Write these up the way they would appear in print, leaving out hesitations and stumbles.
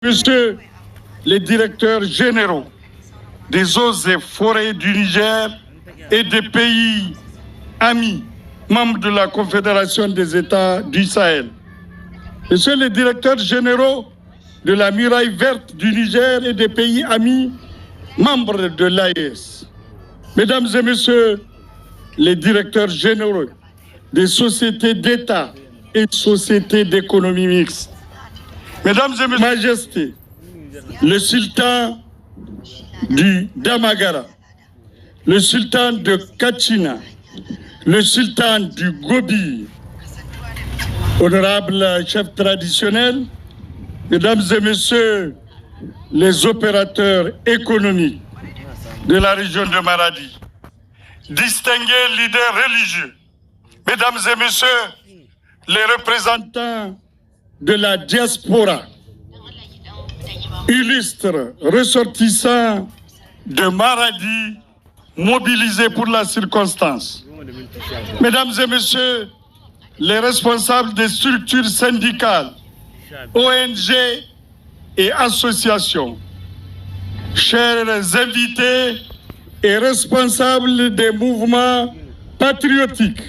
Messieurs les directeurs généraux des eaux et forêts du Niger et des pays amis, membres de la Confédération des États du Sahel. Messieurs les directeurs généraux de la muraille verte du Niger et des pays amis, membres de l'AES. Mesdames et messieurs les directeurs généraux des sociétés d'État et sociétés d'économie mixte. Mesdames et messieurs, Majesté, le sultan du Damagara, le sultan de Kachina, le sultan du Gobi, honorable chef traditionnel, mesdames et messieurs les opérateurs économiques de la région de Maradi, distingués leaders religieux, mesdames et messieurs les représentants de la diaspora, illustres ressortissants de Maradi mobilisés pour la circonstance, mesdames et messieurs les responsables des structures syndicales, ONG et associations, chers invités et responsables des mouvements patriotiques,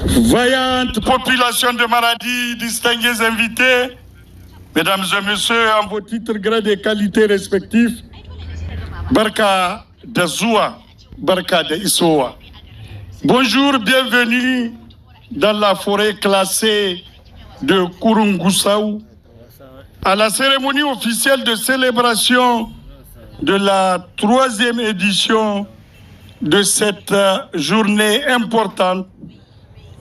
vaillante population de Maradi, distingués invités, mesdames et messieurs, en vos titres, grades et qualités respectifs, Barka de Zoua, Barka de Issoa. Bonjour, bienvenue dans la forêt classée de Kurungusaou, à la cérémonie officielle de célébration de la 3e édition de cette journée importante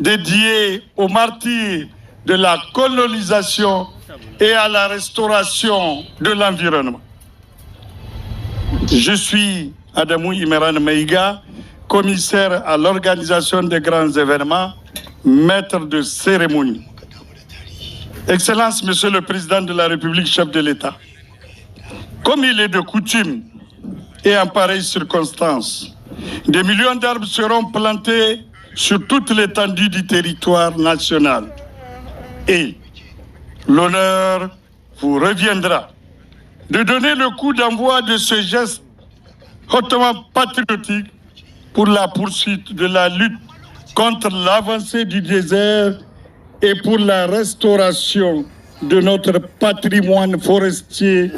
dédiée aux martyrs de la colonisation et à la restauration de l'environnement. Je suis Adamou Imeran Maïga, commissaire à l'organisation des grands événements, maître de cérémonie. Excellence, Monsieur le Président de la République, chef de l'État, comme il est de coutume et en pareille circonstance, des millions d'arbres seront plantés sur toute l'étendue du territoire national. Et l'honneur vous reviendra de donner le coup d'envoi de ce geste hautement patriotique pour la poursuite de la lutte contre l'avancée du désert et pour la restauration de notre patrimoine forestier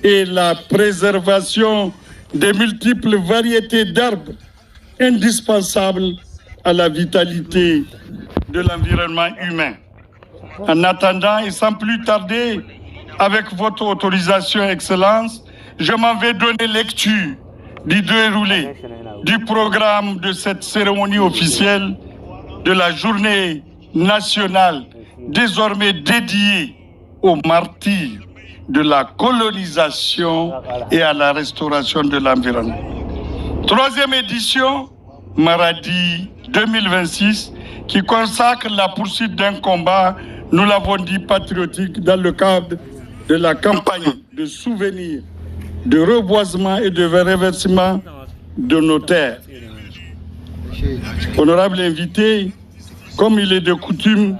et la préservation des multiples variétés d'arbres indispensables à la vitalité de l'environnement humain. En attendant et sans plus tarder, avec votre autorisation, Excellence, je m'en vais donner lecture du déroulé du programme de cette cérémonie officielle de la journée nationale désormais dédiée aux martyrs de la colonisation et à la restauration de l'environnement. 3e édition, Maradi 2026, qui consacre la poursuite d'un combat, nous l'avons dit, patriotique dans le cadre de la campagne de souvenirs, de reboisement et de reversement de nos terres. Honorable invité, comme il est de coutume,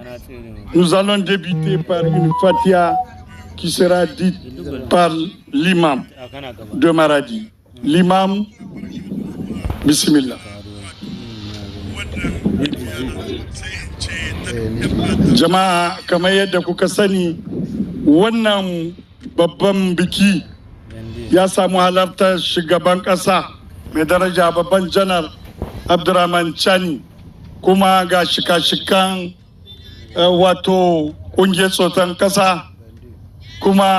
nous allons débuter par une fatia qui sera dite par l'imam de Maradi. L'imam, bismillah. Jama'a, kamar yadda kuka sani, wannan babban biki ya samu halartar shugaban ƙasa mai daraja babban janar Abdurrahman Chani, kuma ga shika-shikan wato ƙungiyar tsoton ƙasa kuma